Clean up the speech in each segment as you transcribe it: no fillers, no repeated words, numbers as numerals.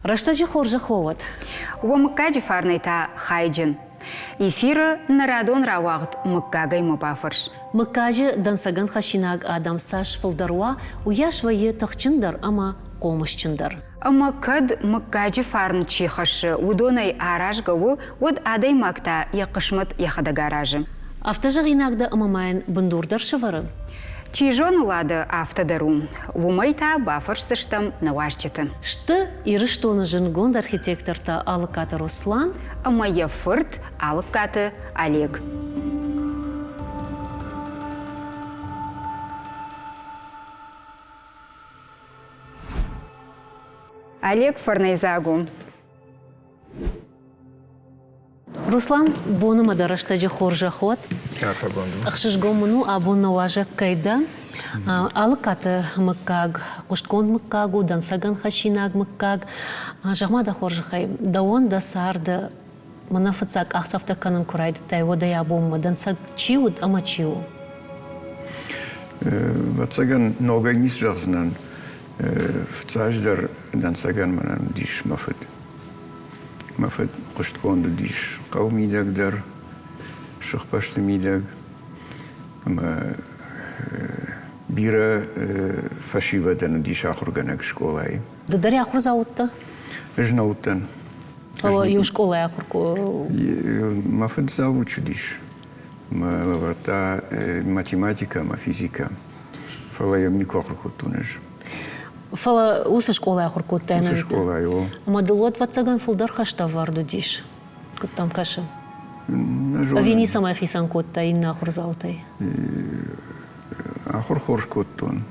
Раштаджи хоржа ховат. ومكاجي فارنيتا خايجن. Эфиры нарадон равагт мыккагай мыбафырш. Мыккажи дансаган хашинаг адам саш фылдаруа уяшвайы тахчындар ама комышчындар. Ама кад мыккаджи фарн чихашы удонай аражгаву уд адай макта якышмат яхадагаражы. Автажаг инагда амамайын бындурдар шывары. Чижон лады автодару. Умайта бафырсыштам навашчыты. Шты ирыштоны жынгонд архитекторта алыкаты Руслан, Ама яфырт алыкаты Олег. Олег Фарнайзагу. Руслан бонымада раштаджи хоржа хот. Ахшишгомуну абонна важак кайда. Алыкаты мыккаг, куштконд мыккагу, дансаган хашинаг мыккаг. Жахмада хоржахай. Даон да сарды манафыцак ахсафта канын курайды тайвода ябомма. Дансаг чиуд ама чиу. Ватсаган ногай нис жахзнан. Вцаждар дансаган манан диш мафыд. Мафыд куштконду диш кавмидаг дар. Шахпашты мидаг. Бира фашивадан диш ахурганак школай. Дадари ахур заутта? Жнаутан. Ала ю школай ахурку? Мафыд завучу диш. Лаварта математика, физика. Фала ям никохурку тунеш. Фала усы школай ахурку тайна? Усы школай, о. Мадылот ватсаган фулдар хашта варду диш. Куттам каша? Вини самай хисан котта инна ахур заутай? Ахур хорш коттон.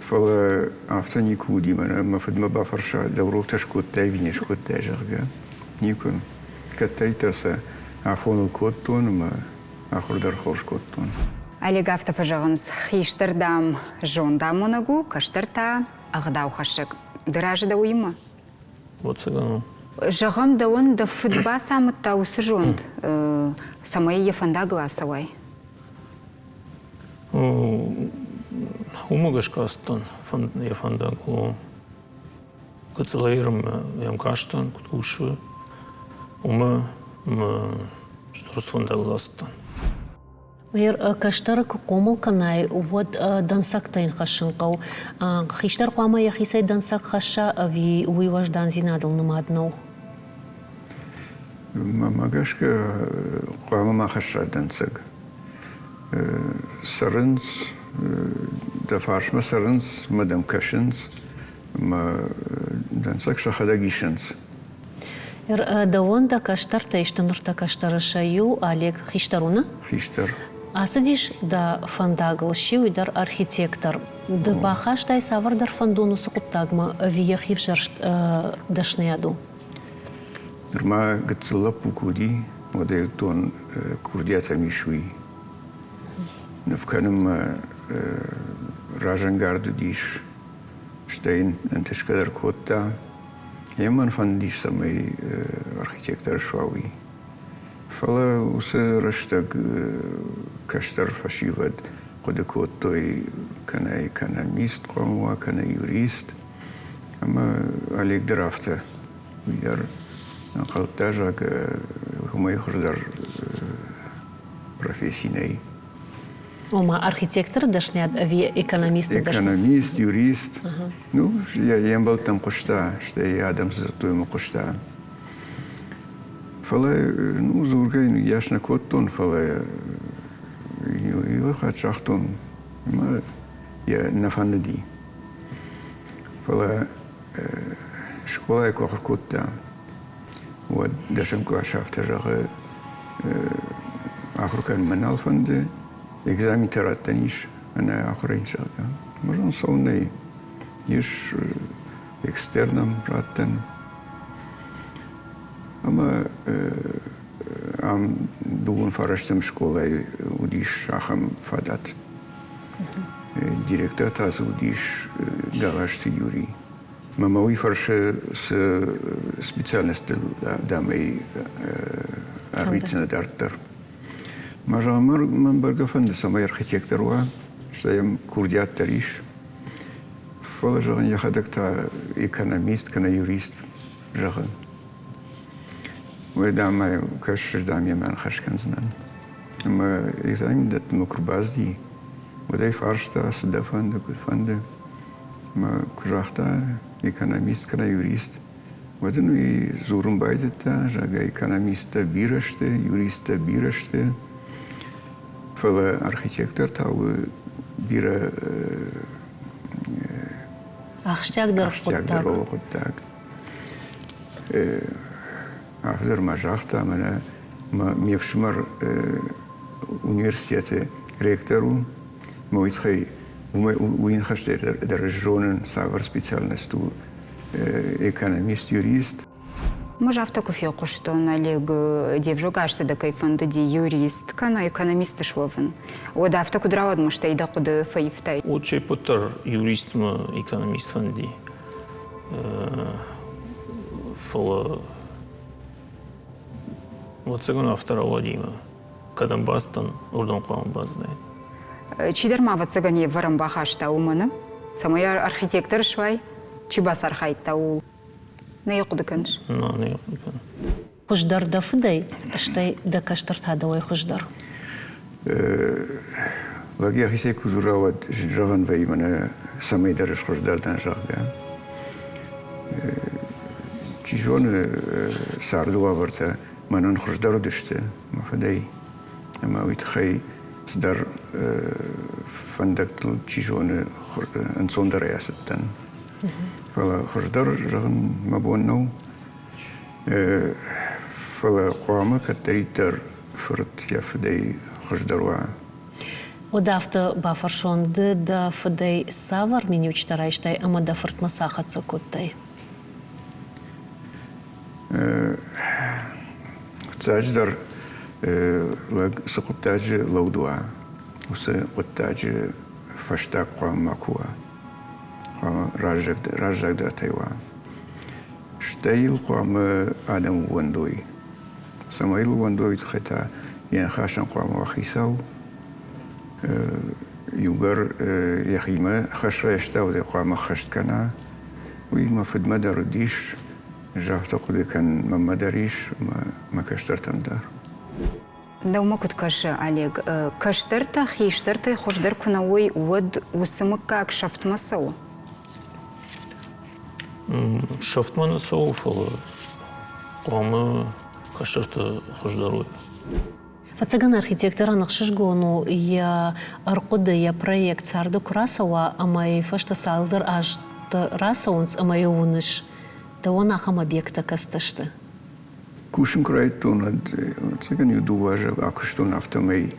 Фала афта никуди мана мафыд мабафарша давров таш коттай винеш коттай жарга. Никун. Каттай таса афонул коттон, ма ахурдар хорш коттон. Олег автофажағыныз хиштырдам жондам мұнагу, каштырта ағдау хашық. Дыражы да уйма? Вот сыгану. Жағам да он да футба самытта усы жонд. Самай ефанда гласавай. Умыгаш кастан, ефанда глу. Кацелайрам ям каштан, куткуши. Умы, что фанда гластан. Майр каштар комол канай вот дансак тайн хашынкау. Хиштар қуама яхисай дансак хаша ви уйваш данзинадыл нымаднау. Магашка қуама махаша дансак. Сарынс, да фаршма сарынс, мадам кашынс, ма дансак шахада гишынс. Да он да каштар тайштанурта каштара шаю Олег хиштаруна? Хиштар. Асадиш да фандагл шиуидар архитектор. Да бахаштай савардар фандону сукуттагма вияхив жарш дашнеяду. Дурма гацыла пукуди, модеютон курдията мишуи. Навканым ражангарду диш, штейн антешкадар котта. Яман фандиш самый архитектор швауи. Фала усы раштаг каштар фашивад кодекот той кана экономист, кому кана юрист. Ама Олег драфта видар халтажак хумайхурдар профессийный. Ома архитектор дашнеяд ви экономист. Экономист, юрист. Ну, я был там кушта, что я Адам зато ему кушта. Фала, ну, зургай, яшна коттон, фала, его хачахтон, я нафанди. Фала, школа я кохр котта, вот, дашем клашафта жага, ахрукан манал фанде, экзамен тараттаниш, она ахрайн жага. Можем сонный, еш экстерном раттан. Ама ам дуун фараштым школай удиш ахам фадат. Директор таз удиш галашты Юрий. Мама уйфарше с специальностью дамой арбитсна дартар. Мажамар ман баргафан самай архитекторуа, что я курдят тариш. فلا جغن يخدك تا إيكونوميست كنا يوريست جغن ودعم كش دعم يمان خش كنزنان أما إذا عندت مكرباز دي وده فارشتا سدفان ده كدفان ده ما كراختا إيكونوميست كنا يوريست ودنو يزورن بايدتا جاگا إيكونوميست بيرشته يوريست بيرشته فلا أرخيتكتور تاو بيرا أخشتاق در خودتاق أفضل ما جاختا منا ما ميفشمر أونيفرسيتي ريكتورو ما ويتخي وين خشت در جونن سافر سبيциальностью экономист, юрист. Може автоку фиоку что налег девжогашты да кайфанды ди юрист, кана экономисты швовен. Ода автоку дравад мышта ида куды фаифтай. Очей потар юрист ма экономист фанди. Фала вот сегун автора Владима. Кадан бастан урдан куам баздай. Чидер ма вот сегане варам бахашта уманы. Самая архитектор швай. Чибас архайта ул. Не якуды кэнш? Не якуды кэн. Хуждар да фыдай, аштай да каштарта давай хуждар. Лаги ахисе кузуравад жаган вай мана самай дарыш хуждардан жагга. Чижон сардуа варта манан хуждару дышты. Мафадай. Ама уитхай сдар фандактл чижон анцондар ясаттан. فلا خجدر رغم مبونو فلا قوامة كتريتر فرط يفدي خجدروا Одавта бафаршон да фыдай савар меню чтарайштай, ама да фырт масахат сокуттай. Цаждар сокуттаджи лаудуа, усе куттаджи фаштак قوام макуа. راجع دا تيوا شتايل قام آدم وندوي سمايل وندوي تختا يعني خاشن قام وخيساو يوغر يخيمة خشرة يشتاو دي قام خشت كنا وما فد مدار ديش جاف تقول كان ما مداريش ما كشترتم دار Да ума кут каш Олег, каштерта хиштерта хождар кунавой уд усымык как шафтмасау. Шафтмана сауфала, куамы кашырты хождаруй. Фацаган архитектора нахшишгону я аркуды я проект сарды курасава, ама и фашта салдыр ажты расаунс, ама и уныш. Да он ахам объекта касташты. Кушин крайтон ад циган юдуважа акуштон автомей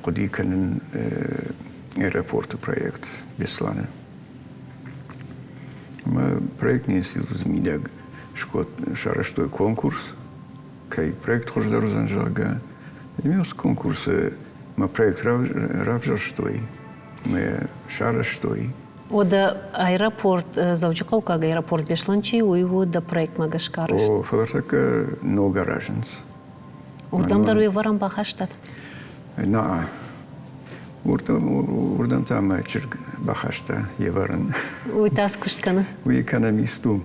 قدي كان аэропорт проект Бесланы. Мы проект не измидаг шкот шараштой конкурс, кай проект хождар занжага. Имелся конкурсы, мы проект равжаштой, мы шараштой. Ода аэропорт заучикал как аэропорт Бешланчи, у его да проект магашкарыш. О фалартака но гараженс. Урдам даруй варам бахаштат. На. Урдам там чирк бахашта еварен. Уй тас кушткана. Уй экономисту.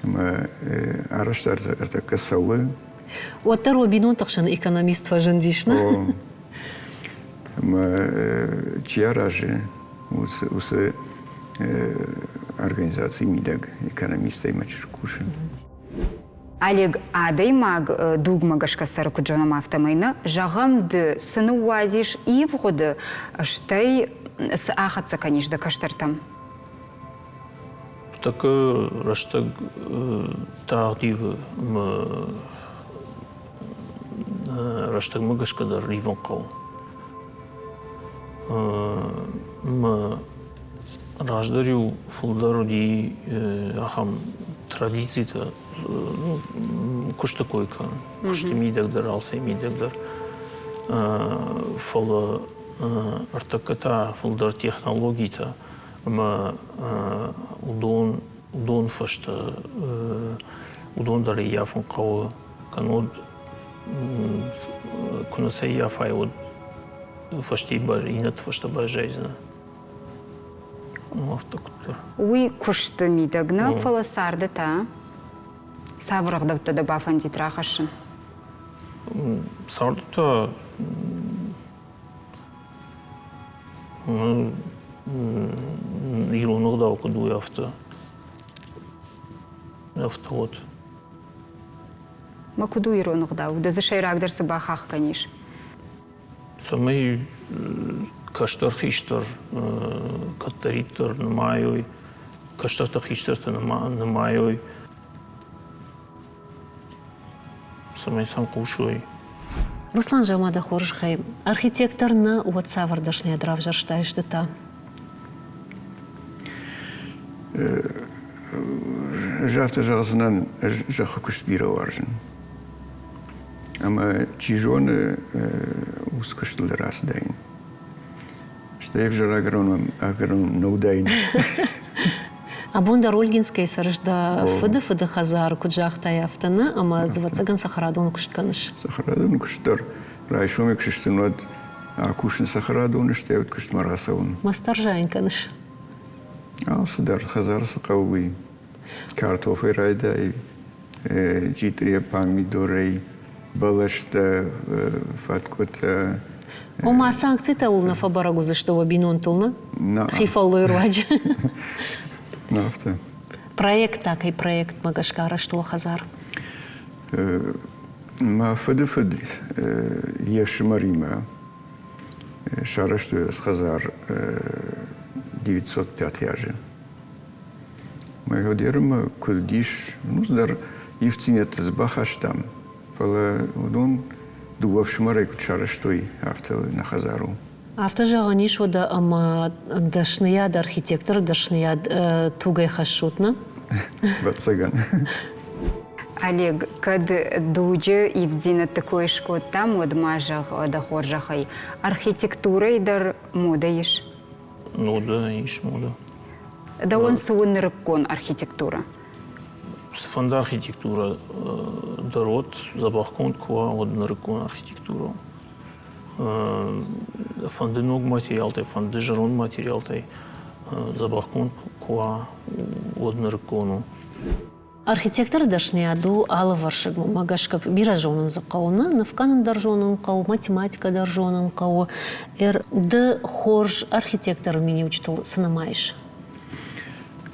Мы араштар это касауы. Ота робинун такшан экономист фажандишна. Мы чьяражи усы организации МИДАГ экономиста и мачеркушин. Олег, адай маг дугмагашка сарку джонам автомайна, жагамды сыны уазиш и входы штай с ахатса канишда каштартам. Так раштаг тагдивы раштаг магашкадар риванкау. Рождарю фулдару ди ахам традицита кушта койка кушта мидагдар алсай мидагдар фала артаката фулдар технологита ма удон фашта удон дар яфун кау канод кунасай яфай од фашти бар инат фашта бажайзна. автокуттар. Уй кушты мидагны фаласарды та. Сабырғдапты да бафан дитрахашын. Сардыта иронуғда оқыду автовод. Макуду иронуғда, удазы шайрагдырсы бахақ каниш. Самый каштар хиштар, каттариттар нымайой, каштарта хиштарта нымайой. Самый сам кушой. Руслан Жамада Хоржхай, архитектор на Уатсавардашный адрав жарштаешь дата. Жафта жазынан жақы күшбира варжын. Ама чижоны уз күштілдер асдайын. Штаев жар агрон наудайын. Абонда Рольгинская саржда фыды хазар куджахта яфтана, ама звацаган сахарадон куштканыш. Сахарадон куштар. Райшоме куштынуад акушын сахарадон штаев кушт марасавын. Мастаржайн каныш. Алсыдар хазарсы қауғый. Картофы райдай, житрия помидорай, балашта, фаткота. Ома санкцията улна фабарагу защо бинон тылна? Хифаллой руаджа. Нафта. Проект такой проект Магашкара что хазар? Ма фыды еші марима. Шара что с хазар 905 яжи. Моего дерма кудиш, ну здар ивцинет с бахаштам. Фала удон дуавши марайку шара что и авто на хазару. Автожаганиш вода ама дашния да архитектор дашния тугай хашутна. Ватсаган. Олег, кад дуджи и вдина такой шкот там от мажах да хоржахай. Архитектура и дар мода иш. Ну да, иш мода. Да он суын рыккон архитектура. Фанда архитектура дарот забахкон куа от нарыкон архитектуру. Фанды ног материалтай, фанды жарон материалтай забахкон куа от нарыкону. Архитектор дашния ду алы варшыгмы магашка биражонын зақауына, навканын даржонын қау, математика даржонын қау. Ды хорж архитектор мені учтыл сынамайш.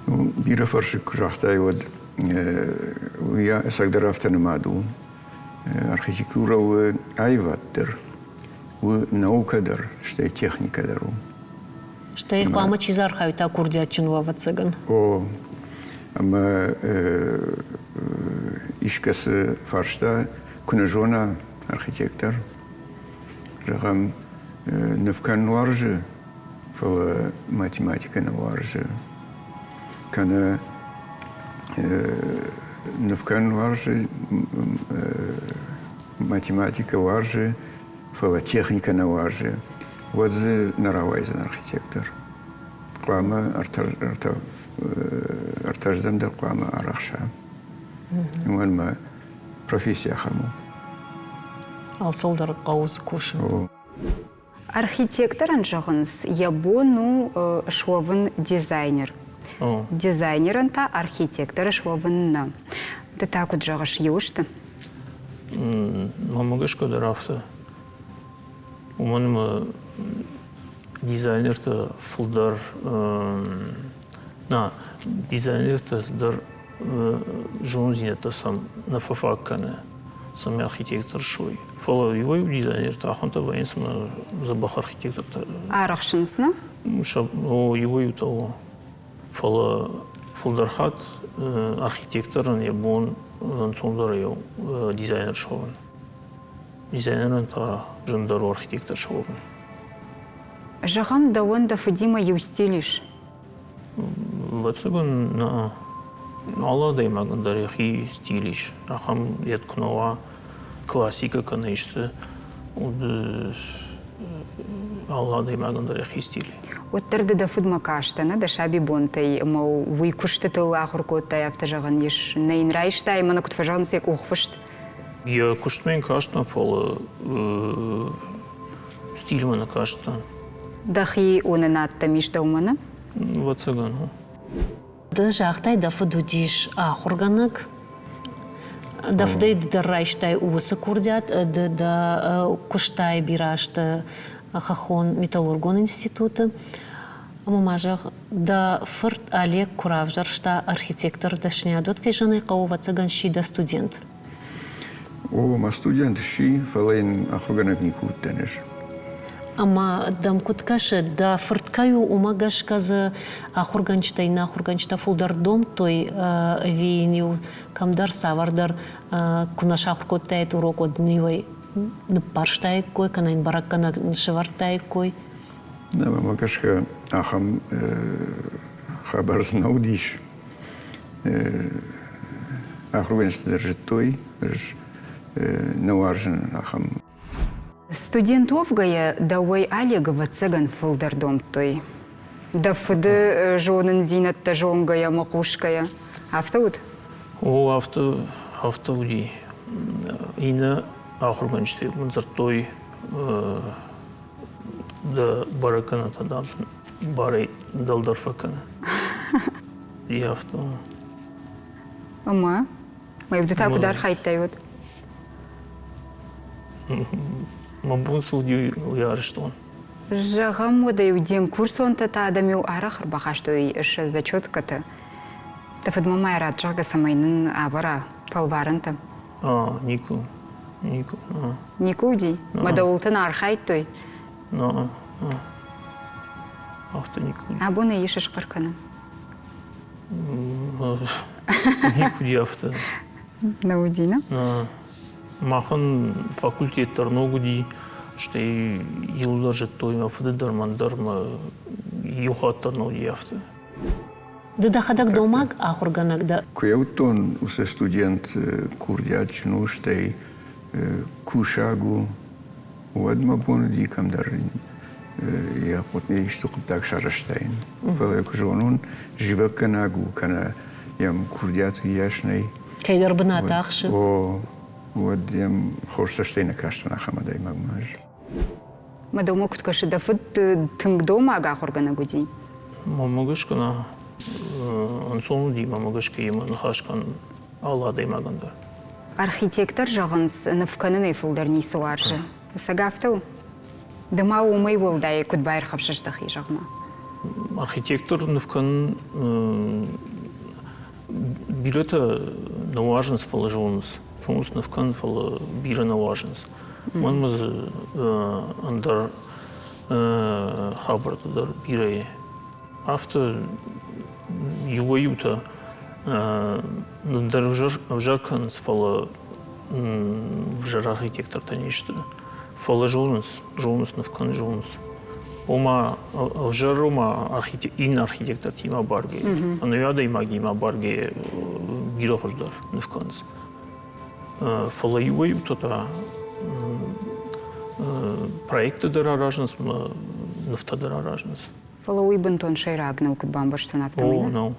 Бира фаршык жахтай вот я сагдар автономаду. Архитектура у айваттер, у наукадар, что и техника дару. Что их пама чизархаю та курдячинова вацыган. О, ама ишкасы фаршта кунажона архитектор. Жагам навкан варжы, фала математика на варжы. Кана навкан варжы, математика варжы, фала техника на варжы. Вот за наравайзен архитектор. Квама артаждан дар квама арахша. Уанма профессия хаму. Алсолдар қауыз кушын. Архитектор анжағыныз ябону шуавын дизайнер. Дизайнерын та архитектор шуавынна. Да так вот жағыш еушті? Мамагашка дарафта. Уманыма дизайнерта фулдар дизайнерта дар жонзинета сам на фафаккане сам архитектор шой. Фала его дизайнерта аханта военсма забах архитекторта. Арахшынсына? Его ютало. Фала фулдархат архитекторын ябон сондар яу дизайнер шовын. Дизайнерын та жындару архитектор шовын. Жағам да онда Фадима еустилиш? Вацыгын на Алла даймагындар яхи стилиш. Ахам яткнова классика канешты. Алла даймагындар яхи стили. Оттарды да фудма каштана, да шаби бонтай, мау вуйкушты тылла хуркоттай автожаган еш нейн райштай, мана кутфажан сек ухвышт. Я куштмен каштан фала стиль мана каштан. Дахи оны натта мишта умана? вацаган. Да жахтай да фудудиш ахурганак. Да фдей да райштай усы курдят, да куштай бирашта хахон металлургон института. Мамажах да фырт Олег Куравжаршта архитектор дашнядот кежаны каува цаган шида студент. О, ма студент ши фалайн ахурганак никут тенеш. Ама дам куткаше да фырткаю умагаш каза ахурганчта и на ахурганчта фулдар дом той виню камдар савардар кунашах коттайт урок однивай парштай кой канайн бараккана шевартай кой. Да, магашка ахам хабар знаудиш. Ахурганчта держит той, наваржен ахам. Студентов гая дауай Олегова цыган фылдардом той. Да фыды жонын зинатта жонгая макушкая. Автоут? О, автоуди. Ина ахурганчты мынзартой да бараканатадан барай далдарфакана. И авто. Ама? Майбды такудар хайттайот. Мабун судью ярыштон. Жағам мода юдем курсонта та адамю арахыр бақаштой іш зачетката. Тафыд мамай раджага самайнын авара палварынта. Нику. Нику ди? Мада ултын архайт-той. Авто нику. Абуны ешіш қырқаны. Нику ди авто. Наудина? Махан факультеттер ногуди, что йылдар жеттой, мафыдыдар мандарма юхаттар ноги авто. Да хадак домаг ахурганак да. Куяутон усе студент курдяч нуштей кушагу уадма бонди камдар я потне что так шараштайн. Фалек жонун живаканагу кана ям курдят яшней. Кайдар бна тахши. Вот ям хорсаштейна каштана хамадай магмаж. Мада умокут каши да фыд тынг домаг ахургана ди? Мамагашкана ансону ди мамагашка иман хашкан алладай магандар. Архитектор жағынс нұфқанын эйфылдар несі варжы. Сагафтау? Дыма умай болдай күдбайыр қапшыштықи жағына. Архитектор нұфқанын бирета наважынс фалы жоғыныз. Жоғыныз нұфқанын фалы биры наважынс. Манмыз андар хабардыдар бирай. Авто юваюта дар вжарканс фала вжар архитектор таништы. Фала жоғыныз нұфқаны жоғыныз. Ома вжарома архитектор тима барге. Ануяда има гима барге бира хождар нұфқаныз. Фала юваюта та проекты дар аражыныз, нұфта дар аражыныз. Фала уйбын тон шайрагны укыт бамбаштын автомайна.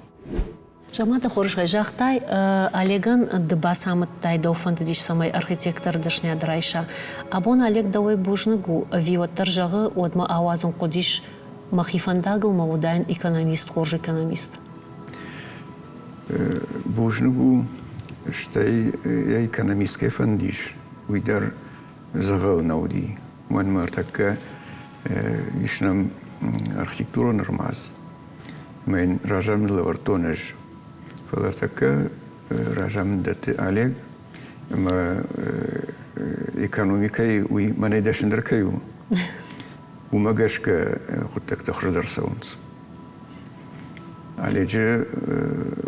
Жамата хорышгай жахтай Олеган дыба самыттай дауфантыдиш самай архитектор дышня драйша. Абон Олег давай бужнагу виоттар жағы одма ауазын қодиш махифандагыл маудайн экономист, хорж экономист. Бужнагу штай я экономистке фандиш. Уйдар загал науди. Ман мартакка ишнам архитектура нормаз. Мен ражам лавартонеж. Фалартака ражам даты Олег, ма экономикай уй манайдашындаркаю. Умагашка хуттак тахжударсаунс. Олеже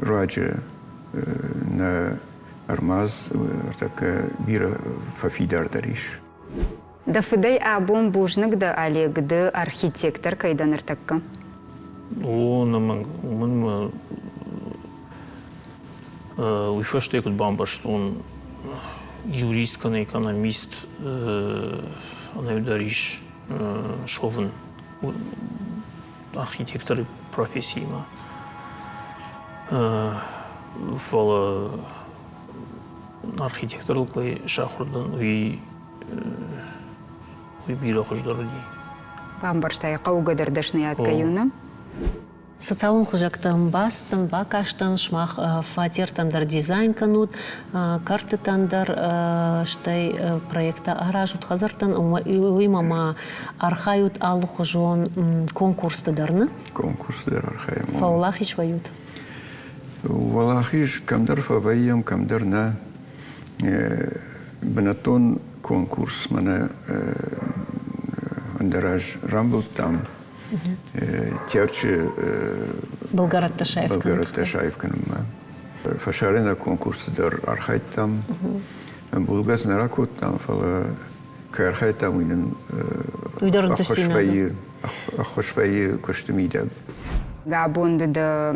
раджа на армаз артака бира фафидар дариш. Да фыдай абон бужнак да Олег да архитектор кайдан артакка. Умын уйфаштай кут бамбаштон юрист кана экономист анайдариш шовын архитектор профессияма. Фала архитекторлықлай шахурдан уй бира хождары ди. Бамбаштай қауғадар дашны аткаюна. Социалум хужактан бастан, бакаштан, шмах фатир тандар дизайн канут, карты тандар, штай проекта аражут хазартан, уймама архают аллу хужон конкурс тадарны. Конкурс дар архаем. Фаулахич вают. Валахиш камдар фаваям камдар на бенатон конкурс мана андараж рамбл там. Тярче Болград Ташаев канма. Фашарена конкурс дар архайт там. Булгас наракот там фала кархайт там уйнен. Уйдорын тестинады. Ахошвайи коштумидаг. Габонды да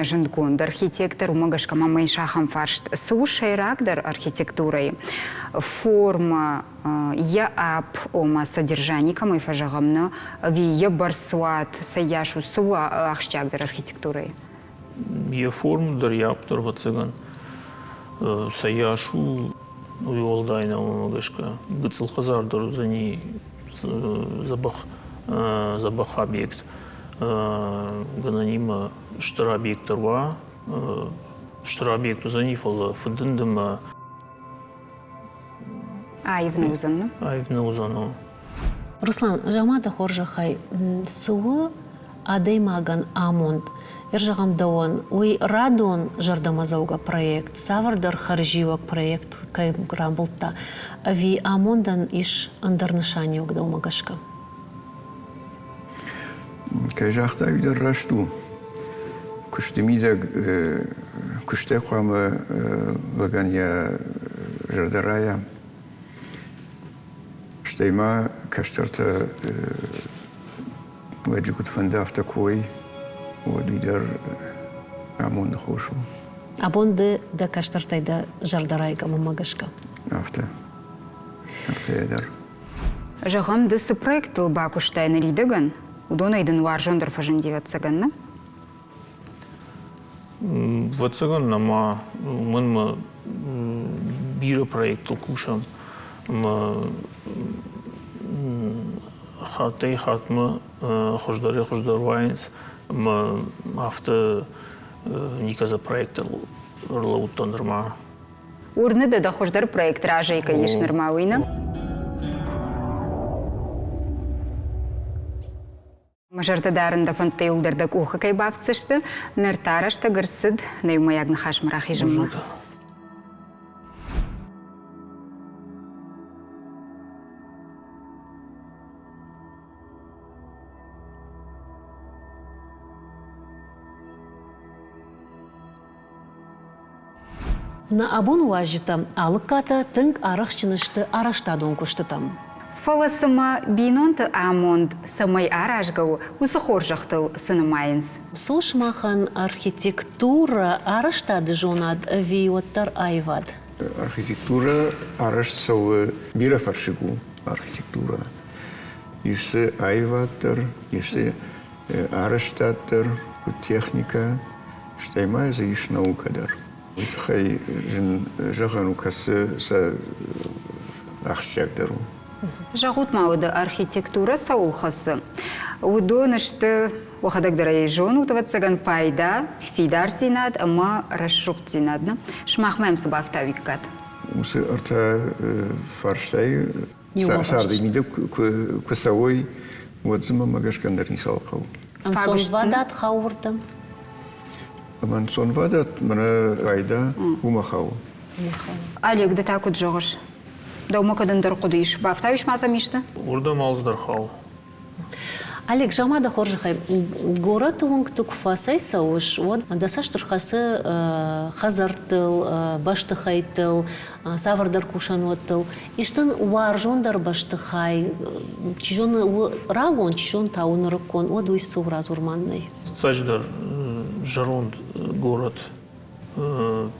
жындгонд архитектор умагашка мамай шахам фаршт сушайрак дар архитектурой форма я ап ома содержание камай фажагамна ви я барсуат саяшу суа ахщак дар архитектурой. Я форм дар яптар вацыган саяшу уйолдайна умагашка гыцыл хазар дар зани забах объект. Гананима штара объекторва, штара объекту занифала фудындыма. Айвнузан. Айвнузану. Руслан, жамада хоржахай суы адаймаган амонд. Ержагам даон, уй радон жардамазауга проект, савардар харживак проект, кай грамбулта. Ви амондан иш андарнышани огда умагашка. Кайжахта видер рашту. Куштемидаг куштехвама лаганья жардарая. Штейма каштарта ваджикут фандав такой. Вот видер амон хошу. Абонды да каштартайда жардарайга мамагашка. Авто ядар. Жагам дысы проект тылба куштайны ридаган. Удонайдын варжондар фажындеват цаганна? Вацаган нама мынма бира проект кушам хатай хатма хождарвайнс авто никаза проектор лаутандырма. Урны да хождар проект ражайка еш нормалыйна. Мажардадарында фантай улдардак уха кай бавцышты, нартарашта гырсыд наймаягны хашмарах ежимма. На абон уажита алыкката тынк арахчынышты араштадон куштытам. Фаласыма бинонты амонд самай аражгау усы хоржақтыл сынымайынс. Сошмахан архитектура араштады жонад виоттар айвад. Архитектура араш савы бира фаршигу архитектура. Ишсе айваттар, ишсе араштаттар, техника, штаймай за иш наукадар. Хай жағану касы са ахшякдару. Жағут мауды архитектура саулхасы. Удонышты уақадагдара ежон утыватсаган пайда, фидар зинад, ама расшуқт зинадны. Шмахмайм субафтавиккат. Усы арта фарштай сарды миді көсауой уадзыма магашкандар нисалқау. Ансон вадат хаурдым. Аман сон вадат мана пайда умахау. Олег, да так вот жоғыш. Да умакадандар қудыш. Бафтавиш мазамишты? Урда малздар хау. Олег, жамада хоржахай, город уңктук фасай сауыш, вот, дасаштыр хасы хазартыл, баштыхайтыл, савардар кушануаттыл. Иштын уаржондар баштыхай, чижон рагон, чижон тауны рыккон, вот уйсу разурманный. Сачдар жаронд город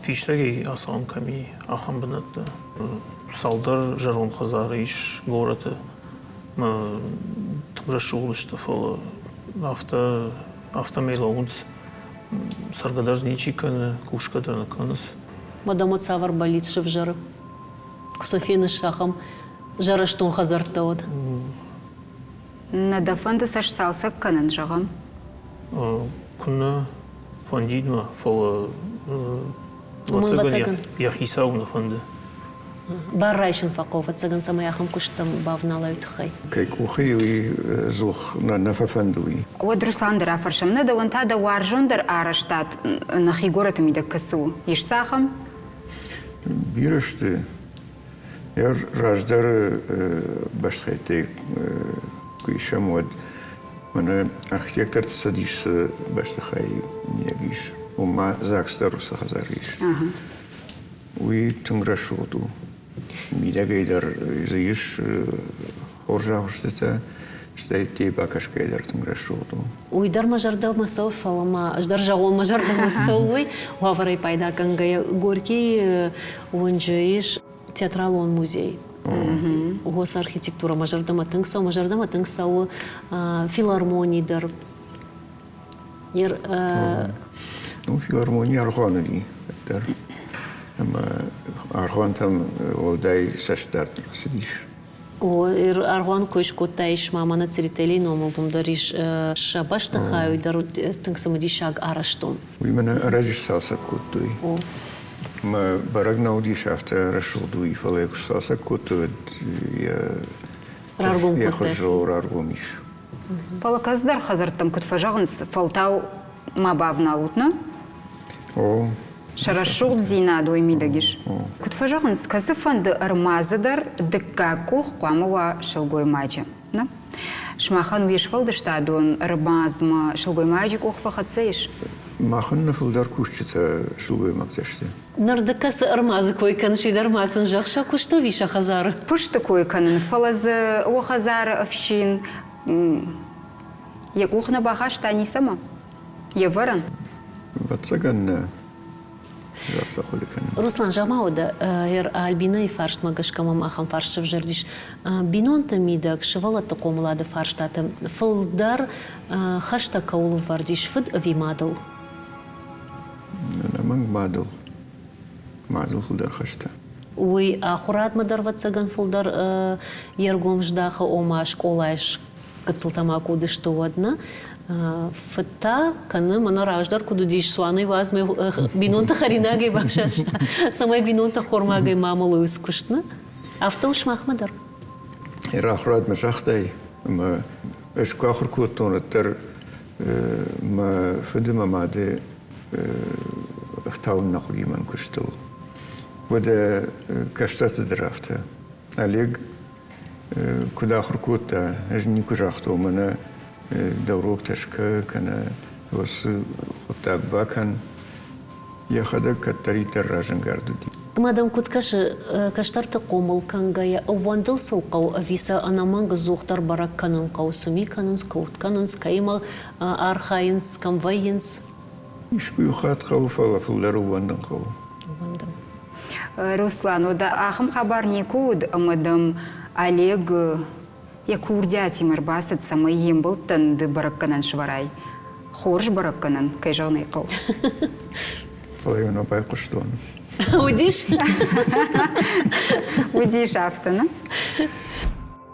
фиштаги асан ками ахам бинатта. Салдар жаронд хазары иш города. Тграшулышты фала автомейла унс саргадарзни каны кушкадарны каныс. Мадамот савар болит шив жары. Кусофины шахам жараштон хазарта от. Надафанды саш салсак канын жағам. كنا فندينا فل ومن يخيساونا فند Баррайшин факова цаган самаяхам куштам бавнала ютхай. كيكوخي وزوخ نففندوي ود Руслан дыр афаршамны да ванта да варжон дыр араштат на хигорат ми да касу. Иш сахам? بيرشت ير راجدر باشخيتي كيشمود من архитектор садиш баштахай нягиш ума закстару сахазариш уи тумрашуду мидагайдар зиш хоржаушта штайти бакашкайдар тумрашуду Уйдар мажарда масау фалама, аждар жагон мажарда масауй, уаварай пайда кангая горький онжаиш театралон музей. Гос архитектура мажардама тыңсау филармонийдар. Ер ну филармония архонли дар ама архон там олдай саштар сидиш Ер арган көшкөтайш мамана цирители номолдумдар иш шабашта хайдар тыңсамыди шаг араштон. ويمنا راجش ساسا كوتوي ما برقنا ودي شافت رشودوي فليك ساسا كوتو Раргум يا كوتر. خرجو رارغوميش Палаказдар хазартам кутфажагынс фалтау мабавналутна. او Шарашуд зина дойми дагиш. Кутфажагынс казыфанд армазадар дыккакух куамава шылгой мача. На? Шмахан вишфалдышта дон армазма шылгой мачик ухфахацейш. ما خلنا في الدار كوشتا شلوي مكتشتي Нардакас армазы койкан шидармасын жақша кушта виша хазары. Пуш такой канын фалазы охазар овщин. Я кухна бахашта не сама. Я варан. واتساقن زابطا خلقن Руслан жамауда ер альбина и фарш магашкамам ахам фаршев жердиш бинон тамидак шевала такомлада фарштата фылдар хашта каул вардиш фыд вимадл. انا من مادل في الدار خشتا Уй ахурат мадар ватсаган фылдар ергом ждаха ома школайш кацылтамаку дышту одна фыта каны мана раждар куду диш суаны вазме бинонта харинагай башашта самай бинонта хормагай мамалу искушна автош махмадар. راخرات مشاختي ما ايش كاخر كوتون التر ما فدما مادي اختاون نقلي من كشتل وده كشتات درافته عليك كل آخر كوتا هجني كجاختو من دوروك تشكا كان بس خطاك باكن ياخدك كتري تراجن قردو دي Мадам куткаши каштарта комыл кангая вандыл сылқау ависа анаманга зухтар барак канын қаусуми канынс каут канынс кайма архайынс камвайынс. مش بيخات خوفا في الدارو واندن خو Руслан, ода ахым хабар не куд, амадам Олег якурдя тимер басыт самый ембылтын ды баракканан шварай. Хорж баракканан кайжаны қыл. فلايونا باي قشتون Удиш? Удиш автана.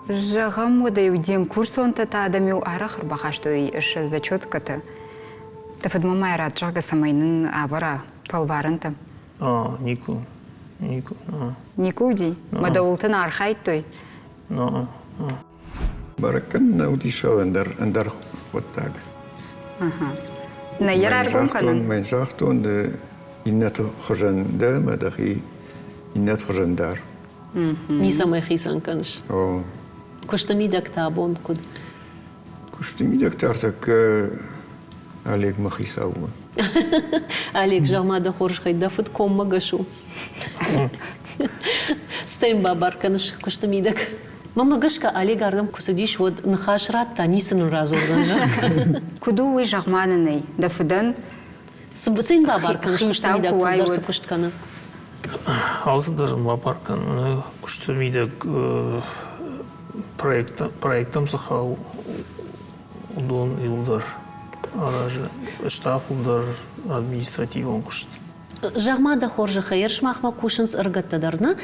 Жағам ода юдем курсон та адамю арахыр бахаштой іш зачетката. Тафадмамай рад жага самайнын авара палварынта. Нику. Никуди, мадавултын архайт той. بركن ودي شو اندر وتاج На яраргон канан. من شاختون إنت خرجان دا ما دخي إنت خرجان دار Не самай хисан каныш. أو Куштами дактабон куд. كشتمي دكتورتك عليك ما خيساو Олег жамада хорж хайда фыт комма гашу. Стейм бабар каныш куштами дак. Мама гашка Олег ардам кусадиш вот нахашрат танисın разу занжар. Куду уй жағманынай, дафыдан Сым бабар каныш куштами дак фылдарсы куштканы. Алсыдар мапаркан куштамидак проектам сахау удон илдар аража штаф удар административон кушт. Жағмада хоржы хайыр шмахма кушынс ыргаттадарна.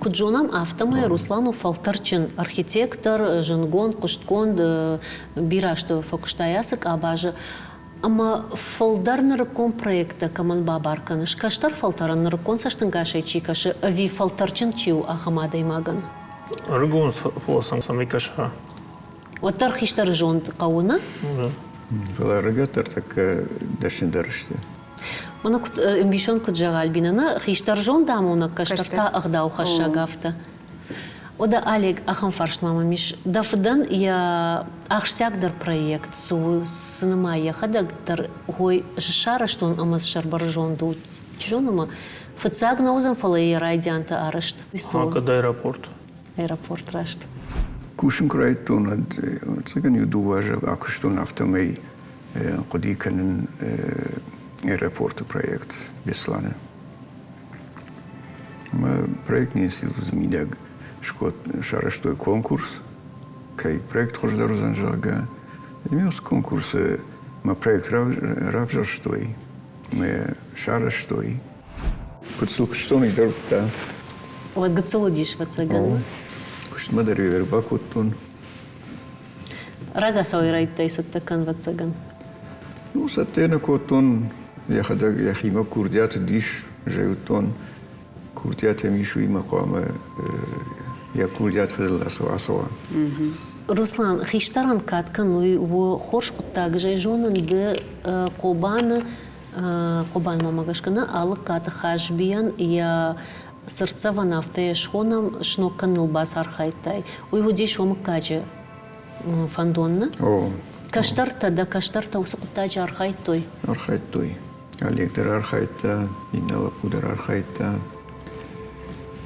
Куджонам автомай Руслану Фалтарчин архитектор, жынгон, кушткон, бирашты фокуштаясык, абажы Ama faltar narkon projekta kamal babarkanış. Kaştar faltaran narkon saçtın gaşayçı kaşı avi faltarçın çiu ahamaday magan. Рыгун флосам самый каша. Оттар хиштар жон қауына. فالرجاتر تك داشن درشته Мана кут амбишон кут жагал бинана хиштар жон дамона каштарта агдау хашагафта. Ода Олег ахам фаршт мама миш дафдан я ахштягдар проект су сынма я хадагдар гой шара штон амаз шарбаржон ду чжонома фцаг наузан фалай райдянта арашт. Когда аэропорт. Аэропорт рашт. كوشن كرايتون تسكن يدواج أكشتون أفتمي قدي كان airport project بيسلانا ما project نيستيل زميداغ شكوت شارشتوي конкурс كاي project خوش درزان جاغا ميوس конкурс ما project равжарштوي ما شارشتوي كنت سلكشتوني دربتا Вот гацелодиш вацаган. كنت مدري вербакутун Рага сойрайттай саттакан вацаган. Ну, сатена котон, я хима курдят диш, жеутон, курдят мишу има хуама, я курдят асова. Руслан, хиштаран каткан, ну, хорш куттаг жайжонан де кобана, кобан мамагашкана, алы ката хажбиян, я сырцава нафте шхонам шноккан нылбас архайттай. Уйгу диш вамыккаджи фандонна. Каштарта да каштарта усукутаджи архайттой. Архайттой. Алектор архайта, инала пудер архайта.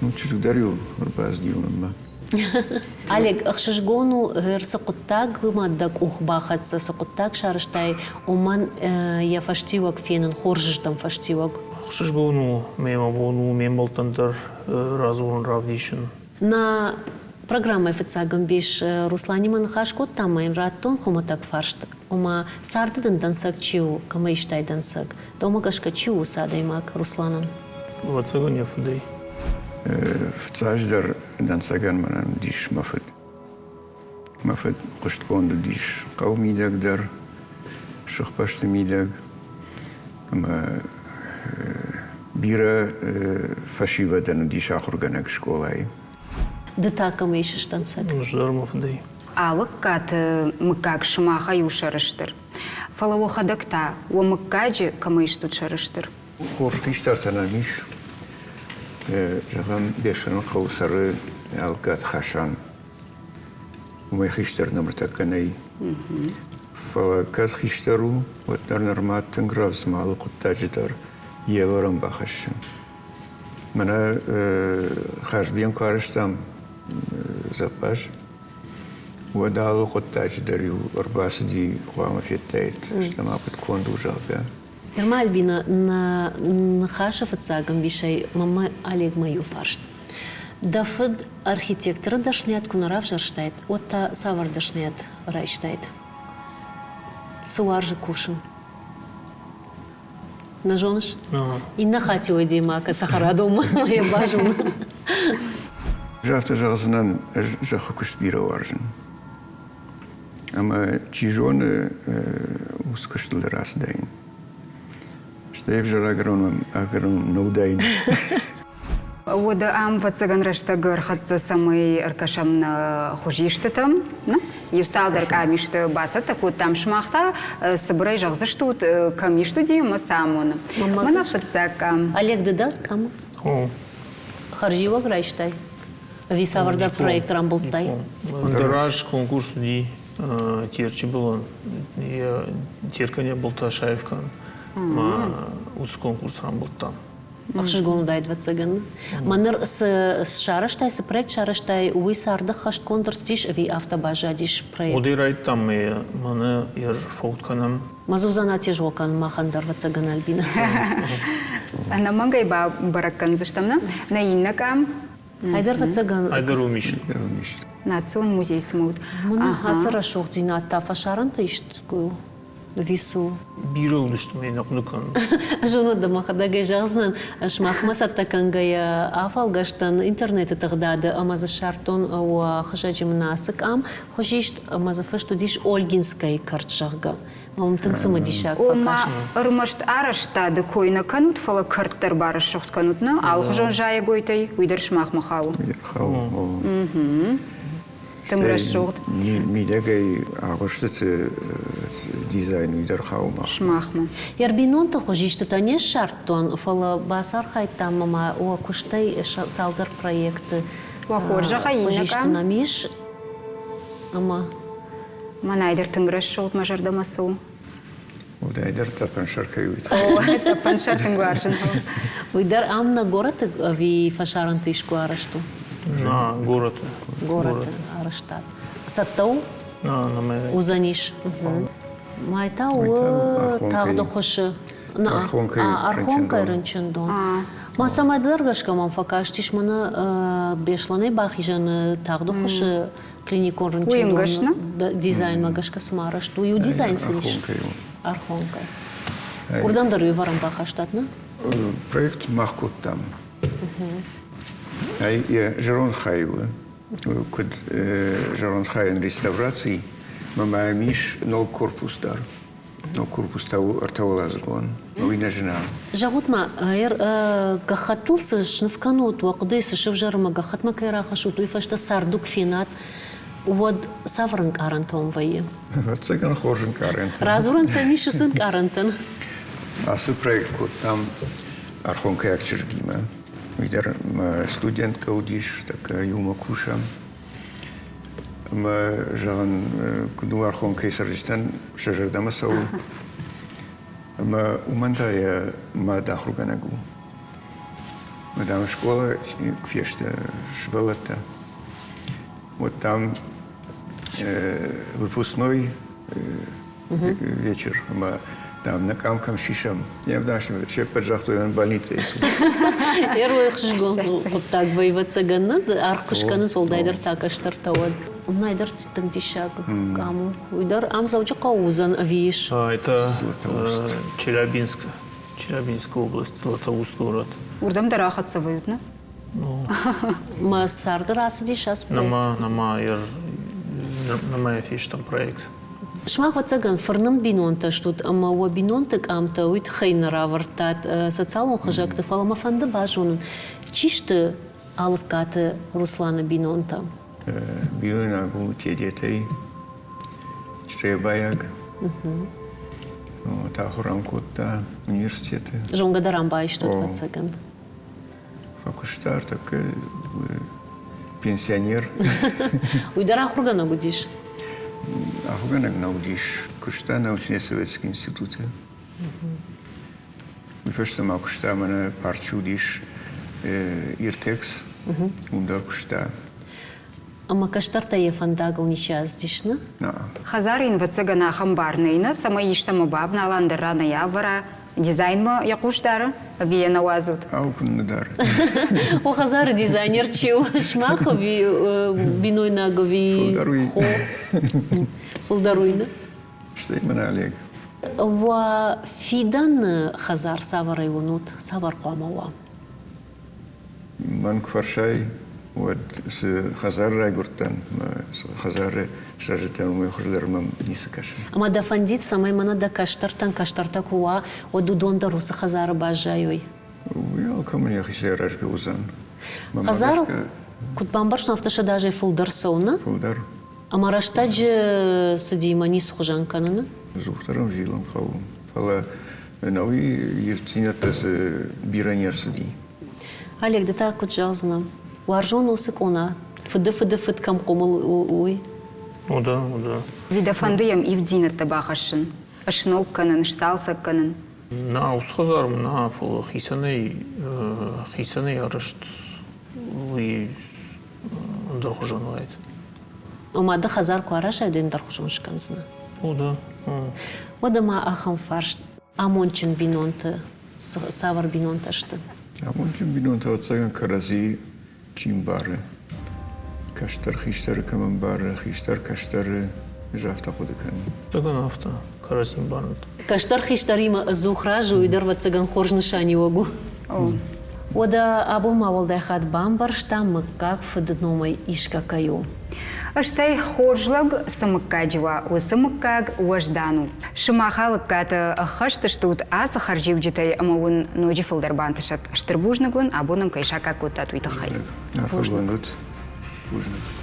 Ну, чуть дарю, урбаз дивнама. Олег, ахшишгону сукуттаг маддаг ухбахатса сукуттаг шарыштай оман я фаштивак фенен хоржыштам фаштивак. Шишгону, мемабону, мембалтандер, разворн равдишин. На программа фицагам биш Русланиман хашкот тамайн раттон хоматак фаршт. Ома сардыдан дансак чиу, кама иштай дансак. Дома гашка чиу садаймак Русланан. Вацаган я фудей. В цаждар дансаган манан диш мафет. Мафет куштконду диш каумидаг дар, шахпашты мидаг. Бира фашива дан диш ахурганак школай. Дытака мейшиш дансак. Ждарма фудей. Алық кат мыкак шымаха юшарыштыр. Фалаво хадакта, о мыккаджи камыштут шарыштыр. Хорш киштартана миш. Жагам бешен қаусары алкат хашан. Умай хиштар намртаканай. Фалакат хиштару, вот нарнарматтын гравс малы куттаджидар. Еварам бахашын. Мана хашбиян карыштам запаш. وداو قطاج دريو أرباس دي قوام في التايت اشتما بتكون دو جاقا Термаль бина на хаша фацагам бишай мама Олег мою фаршт. Дафыд архитектора дашнет кунарав жарштайт, отта савар дашнет райштайт. Суаржи кушин. Нажоныш? И на хате уйди мака сахара дома моя бажуна. Жафта жагзынан жаха куштбира варжын. Ама чижоны ускуштылды раз дайын. Штаев жар агрон ноудайын. Ода ам вацаган раштагар хатса самый аркашам на хужиштытам, юсалдар камишты баса такут там шмахта собрай жагзыштут камишту дима самон. Мана фацакам. Олег дыда кам? Харжива грайштай. Висавардар проект рамбултай. Дараж конкурс ди терчи было. Я терканя был Ташаевкан. Ма ус конкурс рамбултам. Ахшишгону дайд вацаган. Манер с шараштай, с проект шараштай, уи сарда хашт конкурс диш, ви автобажа диш проект. Оди райт там мана яр фаутканам. Мазузана тежокан махандар вацаган альбина. Ана мангай ба баракан заштамна, на иннакам. Айдар вацаган. Айдар умишт. Национ музей смут. Мана хасара шох дината фашаранта иштгу. Вису. Бирол дишт мен акнукан. Жоно да махадага жазнан шмахмаса такангая афал гаштан интернет тагдады амаза шартон о хажаджим насык ам хожишт амаза фашту диш Ольгинская картшага. Тыңсымы дишак Ома пока. ырмашт арашта да койна канут фала карттар барыш шохт канутна, алхжон жая гойтай, уйдар шмах махау. Хау. Тыңраш шохт Мидагай агоштыцы дизайн уйдар хаума. шмахма. Ярбинон то хожишты то не шарттон, фала басар хайтам мама о куштай салдар проекты. Вахоржа хаинна Хожишты кам. намиш, ама Манайдар тыңраш шохт мажардамасу. Удайдар тапан шаркаюйт. О, это паншартын гуаржын. уйдар амна город ви фашаран тышку арашту. На город. Город араштат. Саттау На ме. узаниш. Майта у Архонкай. тагда хошы. Архонкай Архонкай рынчындон. рынчындон. Маса майдаларгашка мам факаштиш мана бешланы бахижан тагда хошы клиникон Уйынгашна? рынчындон. Дизайн магашка смарашту. Ю дизайн силиш. Архонкай. Курдан дарю варам бахаштатна? Проект Махкут там. Я Жарон Хайва. Код Жарон Хайен реставрации. Мама миш нол корпус дар. Нол корпус тау артавалазгон. Уйна жена. Жагутма, гахатылсы шнывканут, вақдыйсы шывжарыма гахатма кайрахашут, уйфашта сардук финат, вот саврынк арантон вайы. Цыган хоржен карент. Разуран санишусын карантон. Асы проект код там Архонкай Акчергима. Видер студентка удиш, так юма куша. Мы жан куду Архонкай саржистан шажардамасау. Мы умантая мадахруганагу. Мы там школа, кфешта швелата. Вот там выпускной вечер. Мы там на камкам шишам. Я в нашем человек поджахту в больнице. Эруй хшгон, так вайва цаганна, архушканы солдайдар такаштар тауад. Найдар тыңдишак каму. Уйдар ам зауча каузан виш. Это Челябинск. Челябинская область, Златоуст город. Урдам да рахатса ваютна. Ма сарды расы дишас проект. Нама фиш там проект. Шмах вацаган фарнам бинонта штут, ама уа бинонтак амта уйт хайнара вартат социалон хажакты фалама фанды бажунун. Чишты алыкаты Руслана бинонта? Бионагу тедетей, Чребаяг, Тахурамкутта, университеты. Жонгадарам байштут вацаган. Факуштар, так пенсионер. Уйдара хургана гудиш. Ахуганак наудиш, кушта научно-советский институт. Вифешта макушта мана парчудиш иртекс, ундар кушта. Ама каштарта ефандагл ничаз дишна? Хазарин вацагана хамбарнейна, сама иштама бавна аландырана явара, дизайнма якуштара, вие навазут. Аукуннадар. О хазар дизайнер чил, шмаха биной нагови хо. Фулдаруйна. Что именно Олег? Ва фидан хазар савара иванут, савар куамава. Ман кваршай, вот с хазар райгуртан, с хазар шажитан мы хождермам нисакаши. Ама да фандит самай мана да каштартан каштарта куа, оду донда руса хазара бажайой. Я камня хисе рашка узан. Хазар кут бамбаршна автоша даже фулдар соуна. Фулдар. Ама раштадже судима нис хужанканана. Зухтарам жилам хау. Фала науи евтинята с биранер суди. Олег, да так вот жазна. Варжон усыкона. Фыды кам комыл уй. Да. Видафандыям ивдина табахашын. Ашнок канын, шсалса канын. На усхазарм на фул хисаней арышт и дархужанвайт. Омада хазар куараша ден дархужаншканзна. Да. Водама ахам фарш амончин бинонта савар бинонташты. Амончин бинонта отсаган карази чимбары. Каштар хиштар каманбары, хиштар каштар жафта худыкан. Таган авто каразин бант. Каштар хиштарима зухражу и дарва цаган хоржнышани огу. Ода або мавалдай хат бамбар штам как фдномай ишкакаю. Аштай хоржлаг самыккаджива, у самыккаг уаждану. Шымахалык каты хаштыштут аса харжив джитай амауын ноджи фылдарбантышат. Штырбужнагун абоным кайшака кутат уйтахай. Афагонут. Бужнак.